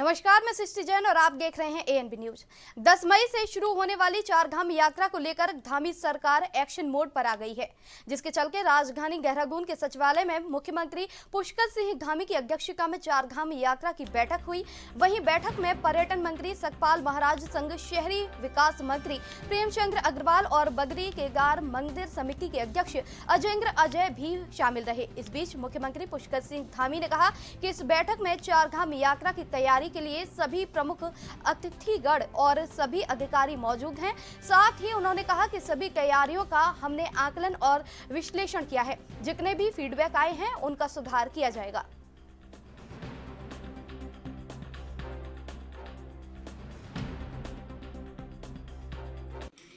नमस्कार, मैं सृष्टि जैन और आप देख रहे हैं एएनबी न्यूज। 10 मई से शुरू होने वाली चारधाम यात्रा को लेकर धामी सरकार एक्शन मोड पर आ गई है, जिसके चलते राजधानी देहरादून के सचिवालय में मुख्यमंत्री पुष्कर सिंह धामी की अध्यक्षता में चारधाम यात्रा की बैठक हुई। वहीं बैठक में पर्यटन मंत्री सतपाल महाराज संघ, शहरी विकास मंत्री प्रेमचंद्र अग्रवाल और बद्री केदार मंदिर समिति के अध्यक्ष अजेंद्र अजय भी शामिल रहे। इस बीच मुख्यमंत्री पुष्कर सिंह धामी ने कहा कि इस बैठक में चारधाम यात्रा की तैयारी के लिए सभी प्रमुख अतिथिगण और सभी अधिकारी मौजूद हैं। साथ ही उन्होंने कहा कि सभी तैयारियों का हमने आकलन और विश्लेषण किया है। जितने भी फीडबैक आए हैं उनका सुधार किया जाएगा।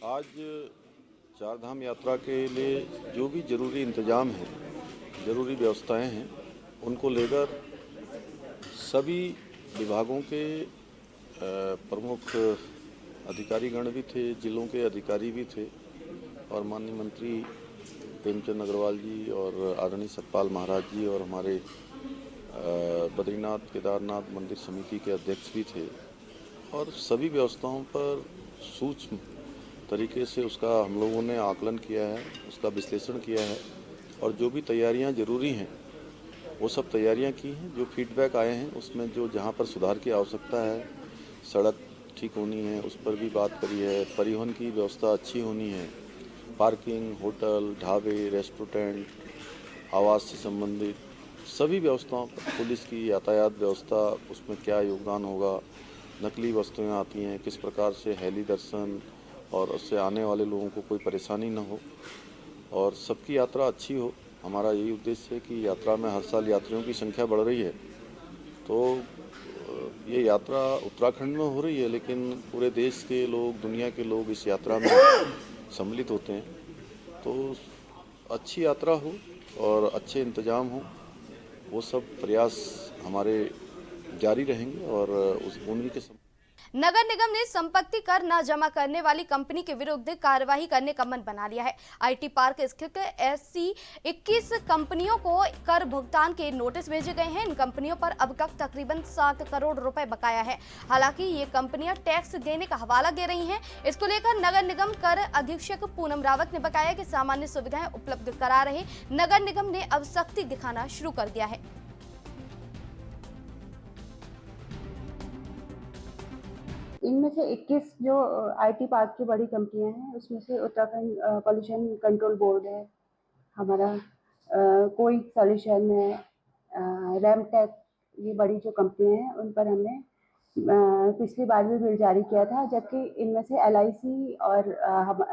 आज चारधाम यात्रा के लिए जो भी जरूरी इंतजाम है, जरूरी व्यवस्थाएं हैं, उनको लेकर सभी विभागों के प्रमुख अधिकारीगण भी थे, जिलों के अधिकारी भी थे और माननीय मंत्री प्रेमचंद अग्रवाल जी और आदरणीय सतपाल महाराज जी और हमारे बद्रीनाथ केदारनाथ मंदिर समिति के अध्यक्ष भी थे और सभी व्यवस्थाओं पर सूक्ष्म तरीके से उसका हम लोगों ने आकलन किया है, उसका विश्लेषण किया है और जो भी तैयारियां ज़रूरी हैं वो सब तैयारियां की हैं। जो फीडबैक आए हैं उसमें जो जहां पर सुधार की आवश्यकता है, सड़क ठीक होनी है, उस पर भी बात करी है। परिवहन की व्यवस्था अच्छी होनी है, पार्किंग, होटल, ढाबे, रेस्टोरेंट, आवास से संबंधित सभी व्यवस्थाओं पर, पुलिस की यातायात व्यवस्था, उसमें क्या योगदान होगा, नकली वस्तुएं आती हैं, किस प्रकार से हेली दर्शन और उससे आने वाले लोगों को कोई परेशानी न हो और सबकी यात्रा अच्छी हो। हमारा यही उद्देश्य है कि यात्रा में हर साल यात्रियों की संख्या बढ़ रही है, तो ये यात्रा उत्तराखंड में हो रही है लेकिन पूरे देश के लोग, दुनिया के लोग इस यात्रा में सम्मिलित होते हैं। तो अच्छी यात्रा हो और अच्छे इंतजाम हो, वो सब प्रयास हमारे जारी रहेंगे और उन्हीं के नगर निगम ने संपत्ति कर न जमा करने वाली कंपनी के विरुद्ध कार्रवाई करने का मन बना लिया है। आईटी पार्क स्थित ऐसी 21 कंपनियों को कर भुगतान के नोटिस भेजे गए हैं। इन कंपनियों पर अब तक तकरीबन 7 करोड़ रुपए बकाया है। हालांकि ये कंपनियां टैक्स देने का हवाला दे रही हैं। इसको लेकर नगर निगम कर अधीक्षक पूनम रावत ने बताया कि सामान्य सुविधाएं उपलब्ध करा रहे नगर निगम ने अब सख्ती दिखाना शुरू कर दिया है। इनमें से 21 जो आईटी पार्क की बड़ी कंपनियां हैं, उसमें से उत्तराखंड पॉल्यूशन कंट्रोल बोर्ड है, हमारा कोई सॉल्यूशन है, रैमटेक, ये बड़ी जो कंपनियां हैं उन पर हमने पिछली बार भी बिल जारी किया था, जबकि इनमें से एलआईसी और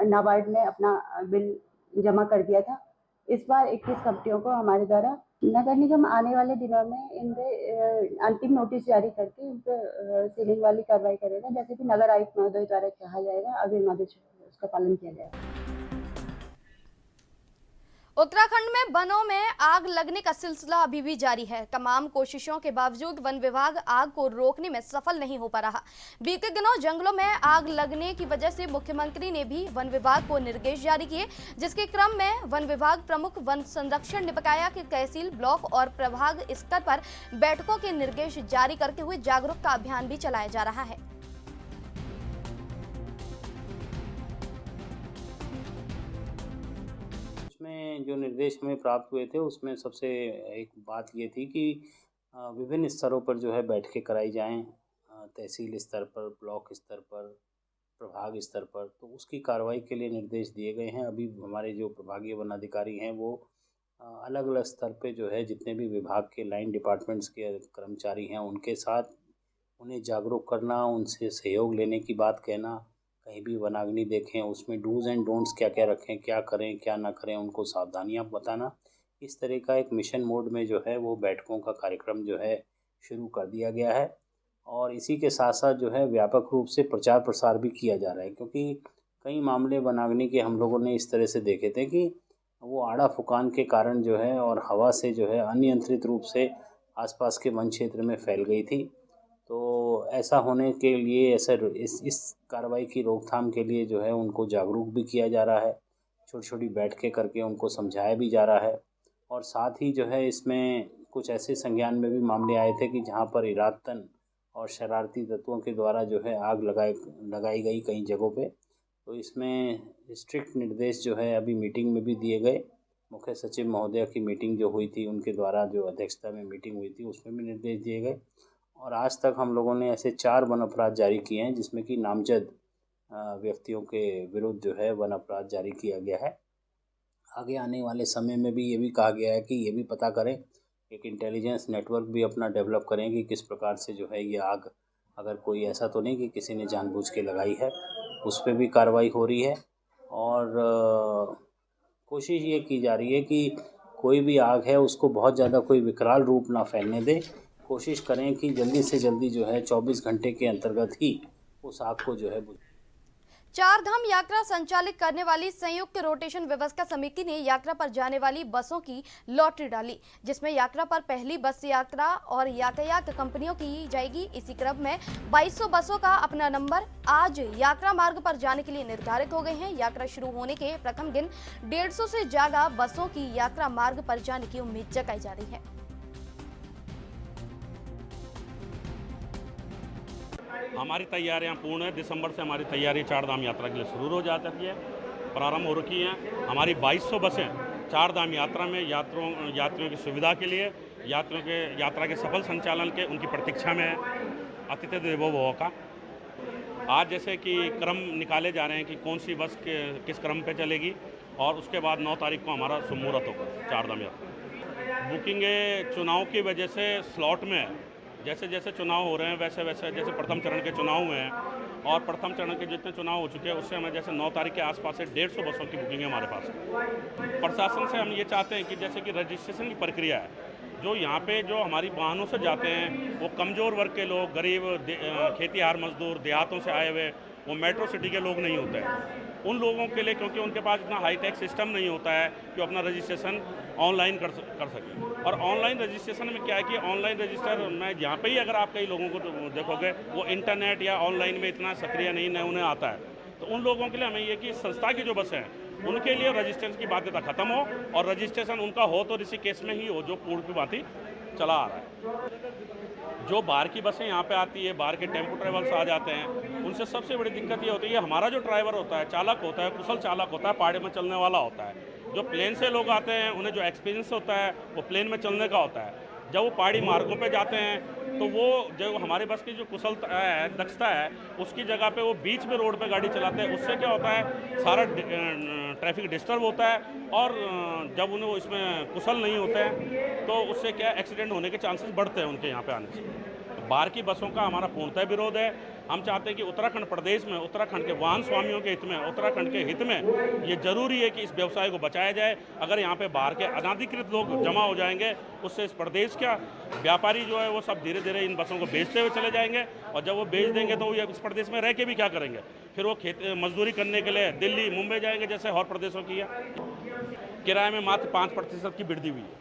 नाबार्ड ने अपना बिल जमा कर दिया था। इस बार 21 कंपनियों को हमारे द्वारा नगर निगम आने वाले दिनों में इनके अंतिम नोटिस जारी करके इन पर सीलिंग वाली कार्रवाई करेगा, जैसे कि नगर आयुक्त महोदय द्वारा कहा जाएगा, अग्रिम आदेश उसका पालन किया जाएगा। उत्तराखंड में वनों में आग लगने का सिलसिला अभी भी जारी है। तमाम कोशिशों के बावजूद वन विभाग आग को रोकने में सफल नहीं हो पा रहा। बीते दिनों जंगलों में आग लगने की वजह से मुख्यमंत्री ने भी वन विभाग को निर्देश जारी किए, जिसके क्रम में वन विभाग प्रमुख वन संरक्षण ने बताया कि तहसील, ब्लॉक और प्रभाग स्तर पर बैठकों के निर्देश जारी करते हुए जागरूकता अभियान भी चलाया जा रहा है। में जो निर्देश हमें प्राप्त हुए थे उसमें सबसे एक बात ये थी कि विभिन्न स्तरों पर जो है बैठकें कराई जाएं, तहसील स्तर पर, ब्लॉक स्तर पर, प्रभाग स्तर पर, तो उसकी कार्रवाई के लिए निर्देश दिए गए हैं। अभी हमारे जो प्रभागीय वन अधिकारी हैं वो अलग अलग स्तर पे जो है जितने भी विभाग के लाइन डिपार्टमेंट्स के कर्मचारी हैं उनके साथ उन्हें जागरूक करना, उनसे सहयोग लेने की बात कहना, कहीं भी वनाग्नि देखें उसमें डूज एंड डोंट्स क्या क्या रखें, क्या करें क्या ना करें, उनको सावधानियां बताना। इस तरह का एक मिशन मोड में जो है वो बैठकों का कार्यक्रम जो है शुरू कर दिया गया है और इसी के साथ साथ जो है व्यापक रूप से प्रचार प्रसार भी किया जा रहा है, क्योंकि कई मामले वनाग्नि के हम लोगों ने इस तरह से देखे थे कि वो आड़ा फुकान के कारण जो है और हवा से जो है अनियंत्रित रूप से आसपास के वन क्षेत्र में फैल गई थी। तो ऐसा होने के लिए इस कार्रवाई की रोकथाम के लिए जो है उनको जागरूक भी किया जा रहा है, छोटी छोटी बैठकें करके उनको समझाया भी जा रहा है और साथ ही जो है इसमें कुछ ऐसे संज्ञान में भी मामले आए थे कि जहां पर इरादतन और शरारती तत्वों के द्वारा जो है आग लगाई गई कई जगहों पे। तो इसमें स्ट्रिक्ट निर्देश जो है अभी मीटिंग में भी दिए गए। मुख्य सचिव महोदय की मीटिंग जो हुई थी, उनके द्वारा जो अध्यक्षता में मीटिंग हुई थी, उसमें भी निर्देश दिए गए। और आज तक हम लोगों ने ऐसे 4 वन अपराध जारी किए हैं, जिसमें कि नामजद व्यक्तियों के विरुद्ध जो है वन अपराध जारी किया गया है। आगे आने वाले समय में भी ये भी कहा गया है कि ये भी पता करें, एक इंटेलिजेंस नेटवर्क भी अपना डेवलप करें कि किस प्रकार से जो है ये आग, अगर कोई ऐसा तो नहीं कि किसी ने जानबूझ के लगाई है, उस पर भी कार्रवाई हो रही है। और कोशिश ये की जा रही है कि कोई भी आग है उसको बहुत ज़्यादा कोई विकराल रूप ना फैलने दे। कोशिश करें कि जल्दी से जल्दी जो है 24 घंटे के अंतर्गत ही उस आग को जो है चार धाम यात्रा संचालित करने वाली संयुक्त रोटेशन व्यवस्था समिति ने यात्रा पर जाने वाली बसों की लॉटरी डाली, जिसमें यात्रा पर पहली बस यात्रा और यातायात कंपनियों की जाएगी। इसी क्रम में 2200 बसों का अपना नंबर आज यात्रा मार्ग पर जाने के लिए निर्धारित हो गए हैं। यात्रा शुरू होने के प्रथम दिन 150 से ज्यादा बसों की यात्रा मार्ग पर जाने की उम्मीद जताई जा रही है। हमारी तैयारियां पूर्ण है। दिसंबर से हमारी तैयारी चार धाम यात्रा के लिए शुरू हो जाती है, प्रारंभ हो रखी हैं। हमारी 2200 बसें चार धाम यात्रा में यात्रियों की सुविधा के लिए, यात्रियों के यात्रा के सफल संचालन के उनकी प्रतीक्षा में अतिथि देवो भव का आज जैसे कि क्रम निकाले जा रहे हैं कि कौन सी बस किस क्रम पे चलेगी, और उसके बाद 9 तारीख को हमारा शुभ मुहूर्त होगा चार धाम यात्रा। बुकिंगें चुनाव की वजह से स्लॉट में जैसे जैसे चुनाव हो रहे हैं वैसे वैसे, जैसे प्रथम चरण के चुनाव हुए हैं और प्रथम चरण के जितने चुनाव हो चुके हैं उससे हमें जैसे 9 तारीख के आसपास से 150 बसों की बुकिंग है हमारे पास। प्रशासन से हम ये चाहते हैं कि जैसे कि रजिस्ट्रेशन की प्रक्रिया है, जो यहाँ पे जो हमारी वाहनों से जाते हैं वो कमज़ोर वर्ग के लोग, गरीब खेतीहार मजदूर, देहातों से आए हुए, वो मेट्रो सिटी के लोग नहीं होते हैं। उन लोगों के लिए, क्योंकि उनके पास इतना हाईटेक सिस्टम नहीं होता है कि वो अपना रजिस्ट्रेशन ऑनलाइन कर सकें। और ऑनलाइन रजिस्ट्रेशन में क्या है कि ऑनलाइन रजिस्टर में यहाँ पे ही अगर आप कई लोगों को देखोगे वो इंटरनेट या ऑनलाइन में इतना सक्रिय नहीं उन्हें आता है। तो उन लोगों के लिए हमें ये कि संस्था की जो बसें हैं उनके लिए रजिस्ट्रेशन की बाध्यता खत्म हो, और रजिस्ट्रेशन उनका हो तो ऋषिकेश में ही हो, जो पूर्व की भांति चला आ रहा है। जो बाहर की बसें यहाँ पे आती है, बाहर के टेम्पो ट्रैवल्स आ जाते हैं, उनसे सबसे बड़ी दिक्कत ये होती है, हमारा जो ड्राइवर होता है, चालक होता है, कुशल चालक होता है, पहाड़ी में चलने वाला होता है। जो प्लेन से लोग आते हैं उन्हें जो एक्सपीरियंस होता है वो प्लेन में चलने का होता है। जब वो पहाड़ी मार्गों पे जाते हैं तो वो जो हमारे बस की जो कुशलता है, दक्षता है, उसकी जगह पे वो बीच में रोड पे गाड़ी चलाते हैं। उससे क्या होता है, सारा ट्रैफिक डिस्टर्ब होता है, और जब उन्हें वो इसमें कुशल नहीं होते हैं तो उससे क्या एक्सीडेंट होने के चांसेस बढ़ते हैं उनके यहाँ पे आने से। बाहर की बसों का हमारा पूर्णतः विरोध है। हम चाहते हैं कि उत्तराखंड प्रदेश में, उत्तराखंड के वाहन स्वामियों के हित में, उत्तराखंड के हित में ये जरूरी है कि इस व्यवसाय को बचाया जाए। अगर यहाँ पे बाहर के अनाधिकृत लोग जमा हो जाएंगे, उससे इस प्रदेश का व्यापारी जो है वो सब धीरे धीरे इन बसों को बेचते हुए चले जाएंगे, और जब वो बेच देंगे तो वो इस प्रदेश में रह के भी क्या करेंगे, फिर वो मजदूरी करने के लिए दिल्ली मुंबई जाएंगे, जैसे और प्रदेशों की है। किराए में मात्र 5% की वृद्धि हुई है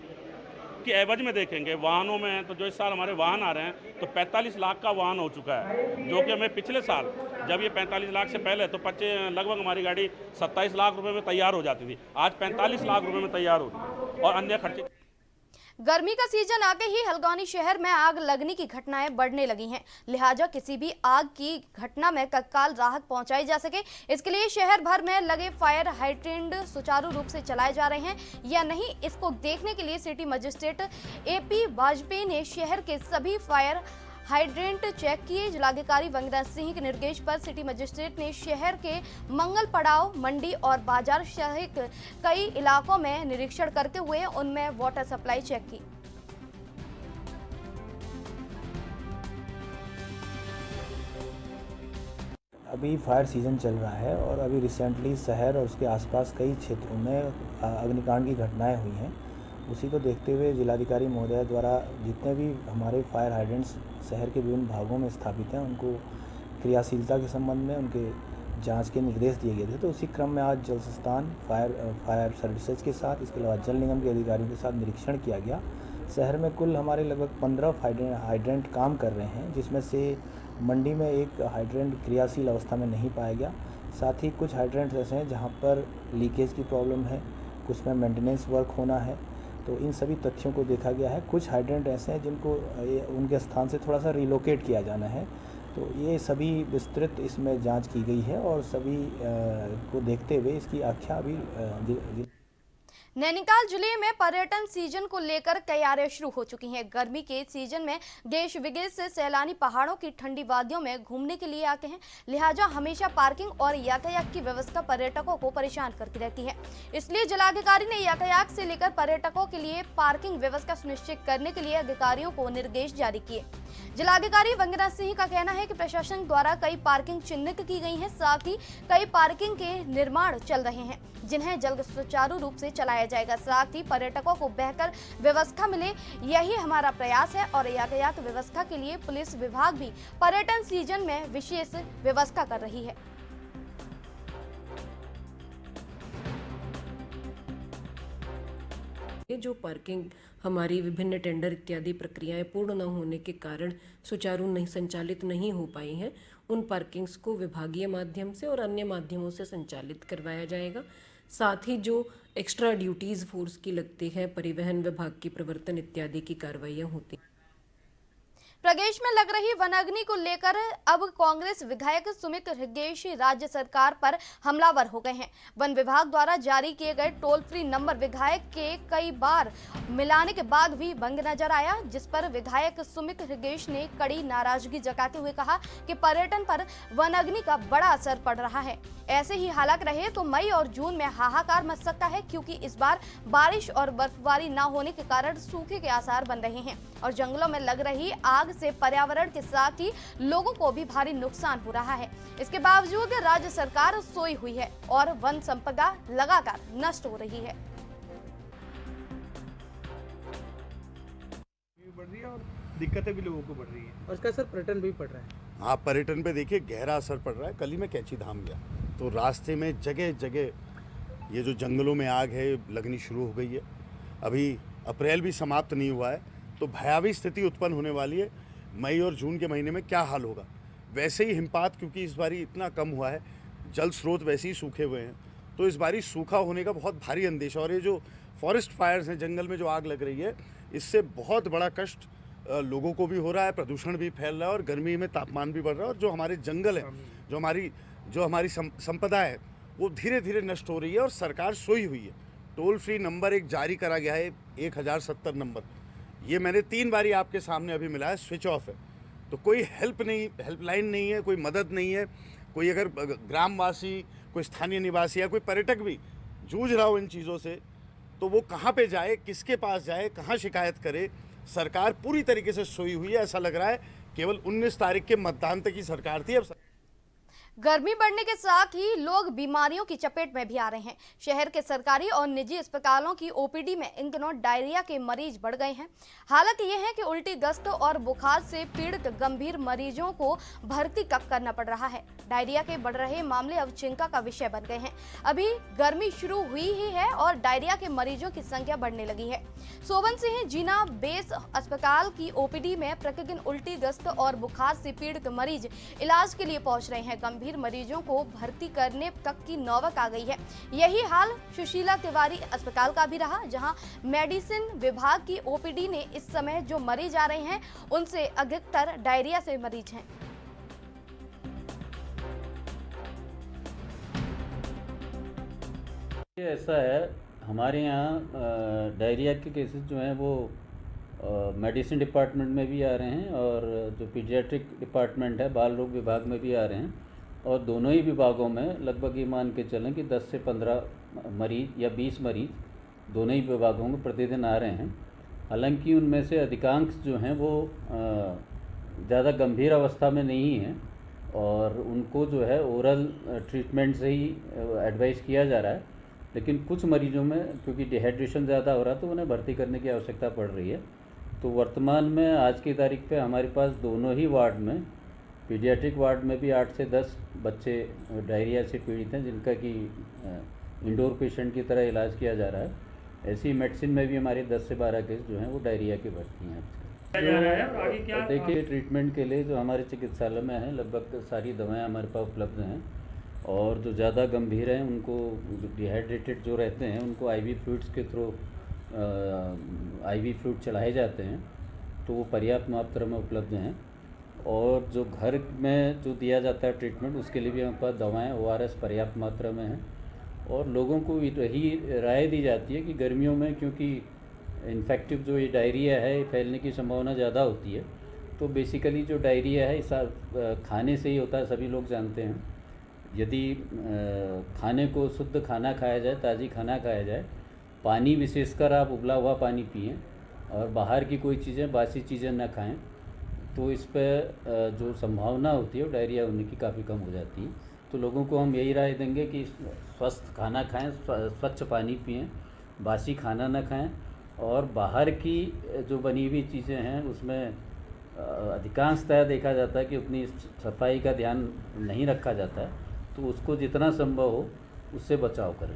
कि एवज में देखेंगे वाहनों में, तो जो इस साल हमारे वाहन आ रहे हैं तो 45 लाख का वाहन हो चुका है, जो कि हमें पिछले साल जब ये 45 लाख से पहले तो लगभग हमारी गाड़ी 27 लाख रुपए में तैयार हो जाती थी, आज 45 लाख रुपए में तैयार हो रही है, और अन्य खर्चे। गर्मी का सीजन आते ही हल्द्वानी शहर में आग लगने की घटनाएं बढ़ने लगी हैं, लिहाजा किसी भी आग की घटना में तत्काल राहत पहुंचाई जा सके, इसके लिए शहर भर में लगे फायर हाइड्रेंट सुचारू रूप से चलाए जा रहे हैं या नहीं, इसको देखने के लिए सिटी मजिस्ट्रेट AP वाजपेयी ने शहर के सभी फायर हाइड्रेंट चेक किए। जिलाधिकारी वंदना सिंह के निर्देश पर सिटी मजिस्ट्रेट ने शहर के मंगल पड़ाव, मंडी और बाजार सहित कई इलाकों में निरीक्षण करते हुए उनमें वाटर सप्लाई चेक की। अभी फायर सीज़न चल रहा है और अभी रिसेंटली शहर और उसके आसपास कई क्षेत्रों में अग्निकांड की घटनाएं हुई हैं। उसी को देखते हुए जिलाधिकारी महोदय द्वारा जितने भी हमारे फायर हाइड्रेंट्स शहर के विभिन्न भागों में स्थापित हैं उनको क्रियाशीलता के संबंध में उनके जांच के निर्देश दिए गए थे। तो उसी क्रम में आज जल संस्थान, फायर सर्विसेज के साथ, इसके अलावा जल निगम के अधिकारियों के साथ निरीक्षण किया गया। शहर में कुल हमारे लगभग 15 हाइड्रेंट काम कर रहे हैं, जिसमें से मंडी में एक हाइड्रेंट क्रियाशील अवस्था में नहीं पाया गया। साथ ही कुछ हाइड्रेंट्स ऐसे हैं जहाँ पर लीकेज की प्रॉब्लम है, कुछ में मेंटेनेंस वर्क होना है, तो इन सभी तथ्यों को देखा गया है। कुछ हाइड्रेंट ऐसे हैं जिनको उनके स्थान से थोड़ा सा रिलोकेट किया जाना है, तो ये सभी विस्तृत इसमें जांच की गई है और सभी को देखते हुए इसकी आख्या अभी नैनीताल जिले में पर्यटन सीजन को लेकर तैयारियां शुरू हो चुकी हैं। गर्मी के सीजन में देश विदेश से सैलानी पहाड़ों की ठंडी वादियों में घूमने के लिए आते हैं, लिहाजा हमेशा पार्किंग और यातायात की व्यवस्था पर्यटकों को परेशान करती रहती है। इसलिए जिलाधिकारी ने यातायात से लेकर पर्यटकों के लिए पार्किंग व्यवस्था सुनिश्चित करने के लिए अधिकारियों को निर्देश जारी किए। जिलाधिकारी वंदना सिंह का कहना है कि प्रशासन द्वारा कई पार्किंग चिन्हित की गई हैं, साथ ही कई पार्किंग के निर्माण चल रहे हैं जिन्हें जल्द सुचारू रूप से चलाया जाएगा। साथ ही पर्यटकों को बेहतर व्यवस्था मिले, यही हमारा प्रयास है और यातायात व्यवस्था के लिए पुलिस विभाग भी पर्यटन सीजन में विशेष व्यवस्था कर रही है। जो पार्किंग हमारी विभिन्न टेंडर इत्यादि प्रक्रियाएं पूर्ण न होने के कारण सुचारू नहीं संचालित नहीं हो पाई हैं, उन पार्किंग्स को विभागीय माध्यम से और अन्य माध्यमों से संचालित करवाया जाएगा। साथ ही जो एक्स्ट्रा ड्यूटीज़ फोर्स की लगती है, परिवहन विभाग की प्रवर्तन इत्यादि की कार्रवाइयाँ होती हैं। प्रदेश में लग रही वनाग्नि को लेकर अब कांग्रेस विधायक सुमित हृदयेश राज्य सरकार पर हमलावर हो गए हैं। वन विभाग द्वारा जारी किए गए टोल फ्री नंबर विधायक के कई बार मिलाने के बाद भी बंद नजर आया, जिस पर विधायक सुमित हृदयेश ने कड़ी नाराजगी जताते हुए कहा कि पर्यटन पर वनाग्नि का बड़ा असर पड़ रहा है। ऐसे ही हालात रहे तो मई और जून में हाहाकार मच सकता है, क्योंकि इस बार बारिश और बर्फबारी न होने के कारण सूखे के आसार बन रहे हैं और जंगलों में लग रही आग से पर्यावरण के साथ ही लोगों को भी भारी नुकसान हो रहा है। इसके बावजूद राज्य सरकार सोई हुई है और वन संपदा लगातार नष्ट हो रही है। बढ़ रही है और दिक्कतें भी लोगों को बढ़ रही है और इसका असर पर्यटन भी पड़ रहा है। हाँ, पर्यटन पे देखिए गहरा असर पड़ रहा है। कल ही मैं कैंची धाम गया तो रास्ते में जगह जगह ये जो जंगलों में आग है लगनी शुरू हो गई है। अभी अप्रैल भी समाप्त नहीं हुआ है तो भयावह स्थिति उत्पन्न होने वाली है। मई और जून के महीने में क्या हाल होगा। वैसे ही हिमपात क्योंकि इस बारी इतना कम हुआ है, जल स्रोत वैसे ही सूखे हुए हैं, तो इस बारी सूखा होने का बहुत भारी अंदेशा। और ये जो फॉरेस्ट फायर्स हैं, जंगल में जो आग लग रही है, इससे बहुत बड़ा कष्ट लोगों को भी हो रहा है, प्रदूषण भी फैल रहा है और गर्मी में तापमान भी बढ़ रहा है। और जो हमारे जंगल है, जो हमारी संपदा है, वो धीरे धीरे नष्ट हो रही है और सरकार सोई हुई है। टोल फ्री नंबर एक जारी करा गया है 1070 नंबर, ये मैंने 3 बारी आपके सामने अभी मिला है, स्विच ऑफ है। तो कोई हेल्पलाइन नहीं है, कोई मदद नहीं है। कोई अगर ग्रामवासी, कोई स्थानीय निवासी या कोई पर्यटक भी जूझ रहा हो इन चीज़ों से, तो वो कहाँ पे जाए, किसके पास जाए, कहाँ शिकायत करे। सरकार पूरी तरीके से सोई हुई है। ऐसा लग रहा है केवल 19 तारीख के मतदान तक ही सरकार थी। अब गर्मी बढ़ने के साथ ही लोग बीमारियों की चपेट में भी आ रहे हैं। शहर के सरकारी और निजी अस्पतालों की ओपीडी में इन दिनों डायरिया के मरीज बढ़ गए हैं। हालत यह है कि उल्टी, दस्त और बुखार से पीड़ित गंभीर मरीजों को भर्ती करना पड़ रहा है। डायरिया के बढ़ रहे मामले अब चिंता का विषय बन गए हैं। अभी गर्मी शुरू हुई ही है और डायरिया के मरीजों की संख्या बढ़ने लगी है। सोबन सिंह जीना बेस अस्पताल की ओपीडी में प्रतिदिन उल्टी, दस्त और बुखार से पीड़ित मरीज इलाज के लिए पहुंच रहे हैं। गंभीर मरीजों को भर्ती करने तक की नौबत आ गई है। यही हाल सुशीला तिवारी अस्पताल का भी रहा, जहां मेडिसिन विभाग की ओपीडी ने इस समय जो मरीज आ रहे हैं उनसे अधिकतर डायरिया से मरीज हैं। ऐसा है, हमारे यहाँ डायरिया के केसेस जो हैं वो मेडिसिन डिपार्टमेंट में भी आ रहे हैं और जो पीडियाट्रिक डिपार्टमेंट है, बाल रोग विभाग में भी आ रहे हैं। और दोनों ही विभागों में लगभग ये मान के चलें कि 10 से 15 मरीज या 20 मरीज दोनों ही विभागों में प्रतिदिन आ रहे हैं। हालांकि उनमें से अधिकांश जो हैं वो ज़्यादा गंभीर अवस्था में नहीं हैं और उनको जो है ओरल ट्रीटमेंट से ही एडवाइस किया जा रहा है। लेकिन कुछ मरीजों में क्योंकि डिहाइड्रेशन ज़्यादा हो रहा है तो उन्हें भर्ती करने की आवश्यकता पड़ रही है। तो वर्तमान में आज की तारीख पे हमारे पास दोनों ही वार्ड में, पीडियाट्रिक वार्ड में भी 8 से 10 बच्चे डायरिया से पीड़ित हैं, जिनका कि इंडोर पेशेंट की तरह इलाज किया जा रहा है। ऐसी मेडिसिन में भी हमारे 10 से 12 केस जो हैं वो डायरिया के भर्ती हैं। देखिए, ट्रीटमेंट के लिए जो हमारे चिकित्सालय में है लगभग सारी दवाएं हमारे पास उपलब्ध हैं और जो ज़्यादा गंभीर हैं उनको, डिहाइड्रेटेड जो रहते हैं, उनको IV फ्लूइड्स के थ्रू IV फ्लूइड चढ़ाए जाते हैं तो वो पर्याप्त मात्रा में उपलब्ध हैं। और जो घर में जो दिया जाता है ट्रीटमेंट, उसके लिए भी हमारे पास दवाएं ORS पर्याप्त मात्रा में हैं। और लोगों को यही राय दी जाती है कि गर्मियों में, क्योंकि इन्फेक्टिव जो ये डायरिया है फैलने की संभावना ज़्यादा होती है, तो बेसिकली जो डायरिया है इस खाने से ही होता है, सभी लोग जानते हैं। यदि खाने को शुद्ध खाना खाया जाए, ताज़ी खाना खाया जाए, पानी विशेषकर आप उबला हुआ पानी पिएं और बाहर की कोई चीज़ें, बासी चीज़ें ना खाएं, तो इस पर जो संभावना होती है वो डायरिया होने की काफ़ी कम हो जाती है। तो लोगों को हम यही राय देंगे कि स्वस्थ खाना खाएं, स्वच्छ पानी पिएं, बासी खाना ना खाएं, और बाहर की जो बनी हुई चीज़ें हैं उसमें अधिकांशतः देखा जाता है कि उतनी सफाई का ध्यान नहीं रखा जाता है, तो उसको जितना संभव हो उससे बचाव करें।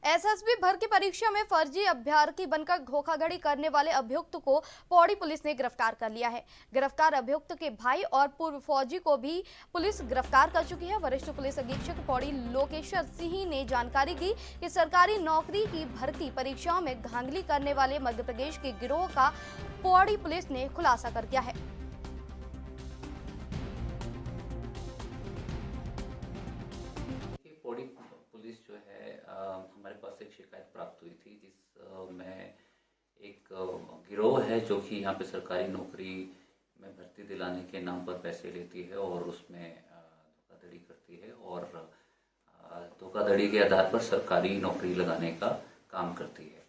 एसएसबी भर्ती परीक्षा में फर्जी अभ्यर्थी बनकर धोखाधड़ी करने वाले अभियुक्त को पौड़ी पुलिस ने गिरफ्तार कर लिया है। गिरफ्तार अभियुक्त के भाई और पूर्व फौजी को भी पुलिस गिरफ्तार कर चुकी है। वरिष्ठ पुलिस अधीक्षक पौड़ी लोकेश्वर सिंह ने जानकारी दी कि सरकारी नौकरी की भर्ती परीक्षाओं में धांधली करने वाले मध्य प्रदेश के गिरोह का पौड़ी पुलिस ने खुलासा कर दिया है। पौड़ी पुलिस जो है हमारे पास एक शिकायत प्राप्त हुई थी जिसमें एक गिरोह है जो कि यहाँ पे सरकारी नौकरी में भर्ती दिलाने के नाम पर पैसे लेती है और उसमें धोखाधड़ी करती है और धोखाधड़ी के आधार पर सरकारी नौकरी लगाने का काम करती है,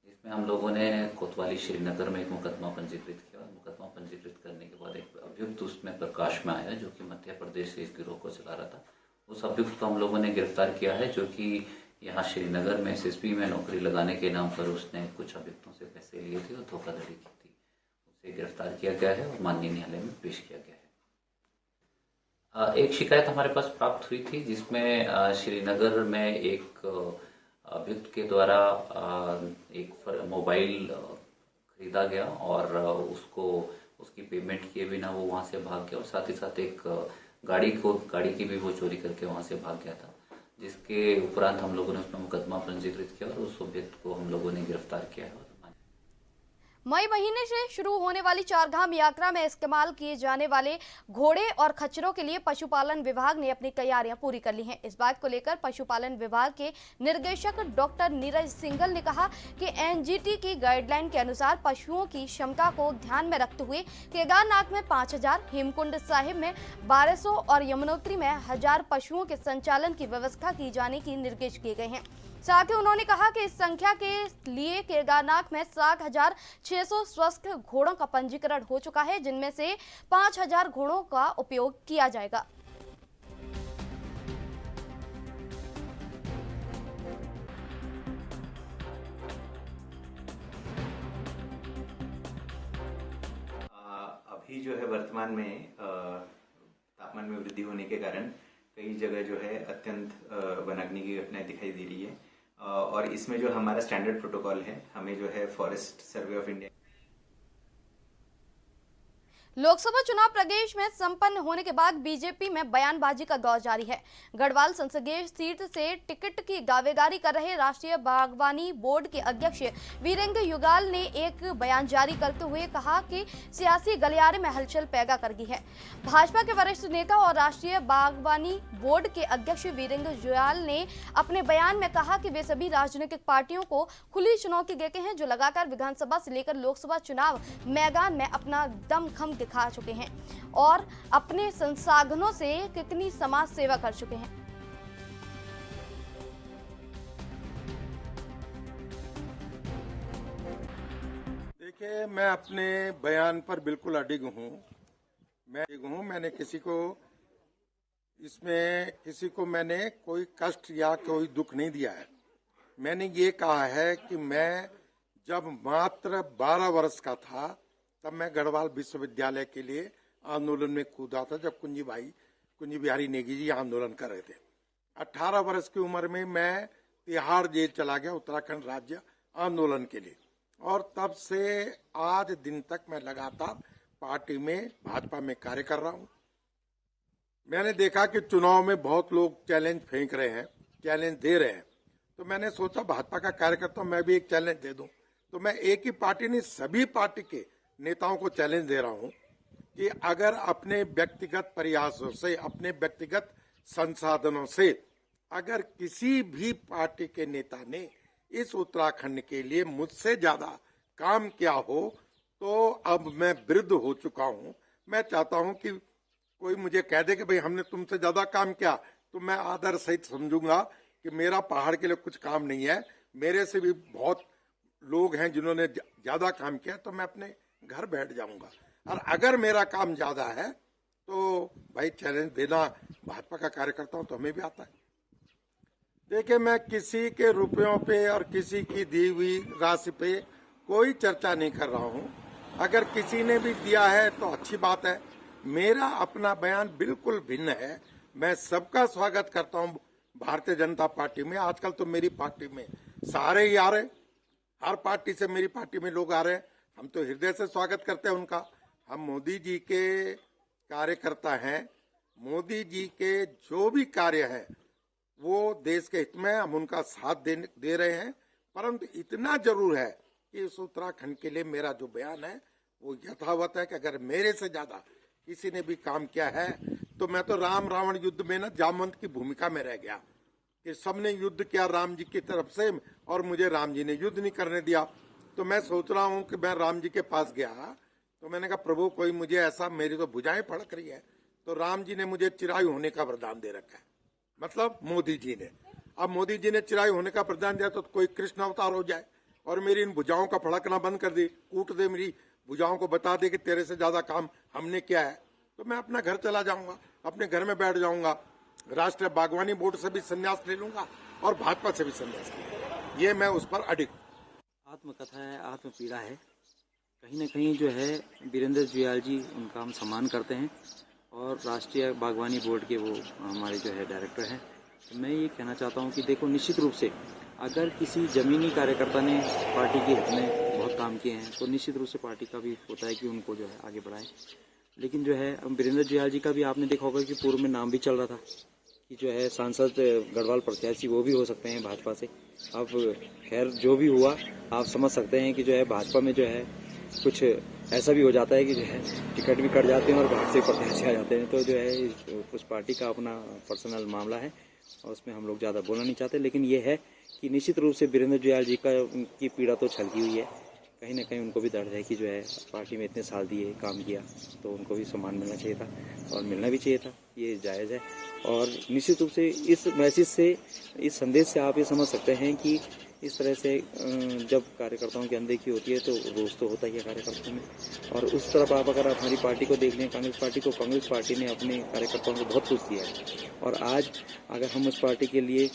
जिसमें हम लोगों ने कोतवाली श्रीनगर में एक मुकदमा पंजीकृत किया। मुकदमा पंजीकृत करने के बाद एक अभियुक्त उसमें प्रकाश में आया जो कि मध्य प्रदेश से इस गिरोह को चला रहा था। उस अभियुक्त को हम लोगों ने गिरफ्तार किया है जो कि यहाँ श्रीनगर में SSB में नौकरी लगाने के नाम पर उसने कुछ अभियुक्तों से पैसे लिए थे और धोखाधड़ी की थी। उसे गिरफ्तार किया गया है और माननीय न्यायालय में पेश किया गया है। एक शिकायत हमारे पास प्राप्त हुई थी जिसमें श्रीनगर में एक अभियुक्त के द्वारा एक मोबाइल खरीदा गया और उसकी पेमेंट किए बिना वो वहाँ से भाग गया और साथ ही साथ एक गाड़ी की भी वो चोरी करके वहाँ से भाग गया था, जिसके उपरांत हम लोगों ने उसमें मुकदमा पंजीकृत किया और उस अभियुक्त को हम लोगों ने गिरफ्तार किया है। मई महीने से शुरू होने वाली चारधाम यात्रा में इस्तेमाल किए जाने वाले घोड़े और खच्चरों के लिए पशुपालन विभाग ने अपनी तैयारियां पूरी कर ली हैं। इस बात को लेकर पशुपालन विभाग के निर्देशक डॉक्टर नीरज सिंघल ने कहा कि NGT की गाइडलाइन के अनुसार पशुओं की क्षमता को ध्यान में रखते हुए केदारनाथ में 5000, हेमकुंड साहिब में 1200 और यमुनोत्री में 1000 पशुओं के संचालन की व्यवस्था की जाने के निर्देश दिए गए हैं। साथ ही उन्होंने कहा कि इस संख्या के लिए केदारनाथ में 7600 स्वस्थ घोड़ों का पंजीकरण हो चुका है, जिनमें से 5000 घोड़ों का उपयोग किया जाएगा। अभी जो है वर्तमान में तापमान में वृद्धि होने के कारण कई जगह जो है अत्यंत वनाग्नि की घटनाएं दिखाई दे रही है और इसमें जो हमारा स्टैंडर्ड प्रोटोकॉल है, हमें जो है forest survey of India. Lok Sabha चुनाव प्रदेश में संपन्न होने के बाद बीजेपी में बयानबाजी का दौर जारी है। गढ़वाल संसदीय सीट से टिकट की दावेदारी कर रहे राष्ट्रीय बागवानी बोर्ड के अध्यक्ष वीरेंद्र युगाल ने एक बयान जारी करते हुए कहा कि सियासी गलियारे में हलचल पैदा कर गई है। भाजपा के वरिष्ठ नेता और राष्ट्रीय बागवानी बोर्ड के अध्यक्ष वीरेंद्र युगाल ने अपने बयान में कहा कि वे सभी राजनीतिक पार्टियों को खुली चुनौती देते हैं जो लगातार विधानसभा से लेकर लोकसभा चुनाव मैदान में अपना दमखम दिखा चुके हैं और अपने संसाधनों से कितनी समाज सेवा कर चुके हैं। देखिए, मैं अपने बयान पर बिल्कुल अडिग हूँ। मैंने किसी को मैंने कोई कष्ट या कोई दुख नहीं दिया है। मैंने ये कहा है कि मैं जब मात्र 12 वर्ष का था तब मैं गढ़वाल विश्वविद्यालय के लिए आंदोलन में कूदा था, जब कुंजी बिहारी नेगी जी आंदोलन कर रहे थे। 18 वर्ष की उम्र में मैं तिहाड़ जेल चला गया उत्तराखंड राज्य आंदोलन के लिए और तब से आज दिन तक मैं लगातार पार्टी में भाजपा में कार्य कर रहा हूं। मैंने देखा कि चुनाव में बहुत लोग चैलेंज फेंक रहे हैं, चैलेंज दे रहे हैं, तो मैंने सोचा भाजपा का कार्यकर्ता हूं, मैं भी एक चैलेंज दे दूं। तो मैं एक ही पार्टी नहीं, सभी पार्टी के नेताओं को चैलेंज दे रहा हूं कि अगर अपने व्यक्तिगत प्रयासों से, अपने व्यक्तिगत संसाधनों से अगर किसी भी पार्टी के नेता ने इस उत्तराखंड के लिए मुझसे ज्यादा काम किया हो, तो अब मैं वृद्ध हो चुका हूं। मैं चाहता हूं कि कोई मुझे कह दे कि भाई हमने तुमसे ज्यादा काम किया, तो मैं आदर सहित समझूंगा कि मेरा पहाड़ के लिए कुछ काम नहीं है। मेरे से भी बहुत लोग हैं जिन्होंने ज्यादा काम किया, तो मैं अपने घर बैठ जाऊंगा। और अगर मेरा काम ज्यादा है तो भाई चैलेंज देना भाजपा का कार्यकर्ता हूं तो हमें भी आता है। देखिए, मैं किसी के रुपयों पे और किसी की दी हुई राशि पे कोई चर्चा नहीं कर रहा हूं। अगर किसी ने भी दिया है तो अच्छी बात है। मेरा अपना बयान बिल्कुल भिन्न है। मैं सबका स्वागत करता हूं भारतीय जनता पार्टी में। आजकल तो मेरी पार्टी में सारे ही आ रहे, हर पार्टी से मेरी पार्टी में लोग आ रहे हैं। हम तो हृदय से स्वागत करते हैं उनका। हम मोदी जी के कार्यकर्ता हैं। मोदी जी के जो भी कार्य हैं वो देश के हित में, हम उनका साथ दे रहे हैं। परंतु इतना जरूर है कि इस उत्तराखंड के लिए मेरा जो बयान है वो यथावत है कि अगर मेरे से ज्यादा किसी ने भी काम किया है तो मैं तो राम रावण युद्ध में ना जामवंत की भूमिका में रह गया कि सबने युद्ध किया राम जी की तरफ से और मुझे राम जी ने युद्ध नहीं करने दिया। तो मैं सोच रहा हूं कि मैं राम जी के पास गया तो मैंने कहा, प्रभु कोई मुझे ऐसा, मेरी तो भुजाएं फड़क रही है। तो राम जी ने मुझे चिरायु होने का वरदान दे रखा है, मतलब मोदी जी ने। अब मोदी जी ने चिरायु होने का वरदान दिया तो कोई कृष्ण अवतार हो जाए और मेरी इन भुजाओं का फड़कना बंद कर दे, कूट दे, मेरी भुजाओं को बता दे कि तेरे से ज्यादा काम हमने किया है, तो मैं अपना घर चला जाऊंगा, अपने घर में बैठ जाऊंगा। राष्ट्रीय बागवानी बोर्ड से भी संन्यास ले लूंगा और भाजपा से भी संन्यास ले लूंगा। ये मैं उस पर अडिग हूं। आत्मकथा है, आत्मपीड़ा है। कहीं न कहीं जो है वीरेंद्र जुयाल जी, उनका हम सम्मान करते हैं और राष्ट्रीय बागवानी बोर्ड के वो हमारे जो है डायरेक्टर हैं। तो मैं ये कहना चाहता हूँ कि देखो, निश्चित रूप से अगर किसी जमीनी कार्यकर्ता ने पार्टी के हित में बहुत काम किए हैं तो निश्चित रूप से पार्टी का भी होता है कि उनको जो है आगे बढ़ाएं। लेकिन जो है वीरेंद्र जुयाल जी का भी आपने देखा होगा कि पूर्व में नाम भी चल रहा था कि जो है सांसद गढ़वाल प्रत्याशी वो भी हो सकते हैं भाजपा से। अब खैर जो भी हुआ, आप समझ सकते हैं कि जो है भाजपा में जो है कुछ ऐसा भी हो जाता है कि जो है टिकट भी कट जाते हैं और भाजपा से प्रत्याशी आ जाते हैं। तो जो है उस पार्टी का अपना पर्सनल मामला है और उसमें हम लोग ज़्यादा बोलना नहीं चाहते। लेकिन ये है कि निश्चित रूप से वीरेंद्र जुयाल जी की पीड़ा तो छलकी हुई है। कहीं ना कहीं उनको भी दर्द है कि जो है पार्टी में इतने साल दिए, काम किया, तो उनको भी सम्मान मिलना चाहिए था और मिलना भी चाहिए था, ये जायज़ है। और निश्चित रूप से इस मैसेज से, इस संदेश से आप ये समझ सकते हैं कि इस तरह से जब कार्यकर्ताओं की अनदेखी होती है तो रोष तो होता ही है कार्यकर्ताओं में। और उस तरफ आप अगर हमारी पार्टी को देख लें, कांग्रेस पार्टी ने अपने कार्यकर्ताओं को बहुत कुछ दिया है। और आज अगर हम उस पार्टी के लिए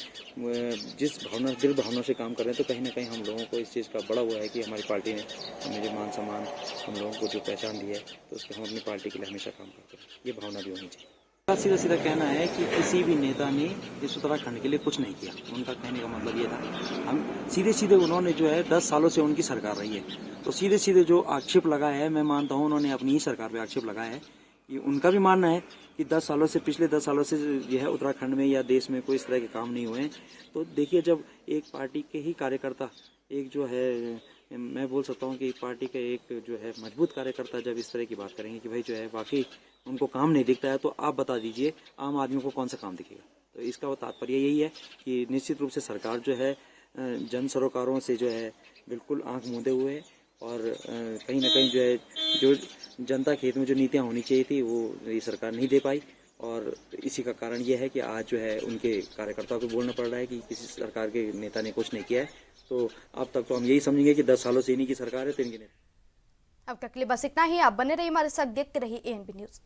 जिस भावना, दिल भावना से काम कर रहे हैं, तो कहीं ना कहीं हम लोगों को इस चीज़ का बड़ा हुआ है कि हमारी पार्टी ने हमें जो मान सम्मान, हम लोगों को जो पहचान दी है, तो उसके हम अपनी पार्टी के लिए हमेशा काम करते हैं। ये भावना भी होनी चाहिए। सीधा कहना है कि किसी भी नेता ने इस उत्तराखंड के लिए कुछ नहीं किया। उनका कहने का मतलब ये था, हम सीधे उन्होंने जो है 10 सालों से उनकी सरकार रही है, तो सीधे जो आक्षेप लगा है, मैं मानता हूँ उन्होंने अपनी ही सरकार पे आक्षेप लगाया है। ये उनका भी मानना है कि 10 सालों से, पिछले 10 सालों से जो है उत्तराखंड में या देश में कोई इस तरह के काम नहीं हुए हैं। तो देखिए, जब एक पार्टी के ही कार्यकर्ता, एक जो है, मैं बोल सकता हूँ कि पार्टी का एक जो है मजबूत कार्यकर्ता जब इस तरह की बात करेंगे कि भाई जो है वाकई उनको काम नहीं दिखता है, तो आप बता दीजिए आम आदमी को कौन सा काम दिखेगा। तो इसका तात्पर्य यही है कि निश्चित रूप से सरकार जो है जन सरोकारों से जो है बिल्कुल आंख मूंदे हुए है और कहीं ना कहीं जो है जो जनता के हित में जो नीतियाँ होनी चाहिए थी वो ये सरकार नहीं दे पाई। और इसी का कारण ये है कि आज जो है उनके कार्यकर्ताओं को बोलना पड़ रहा है कि किसी सरकार के नेता ने कुछ नहीं किया है। तो अब तक तो हम यही समझेंगे कि 10 सालों से इन्हीं की सरकार है, तो इनके नेता। अब तक के लिए बस इतना ही। आप बने रहिए हमारे साथ, देखते रहिए ANB न्यूज़।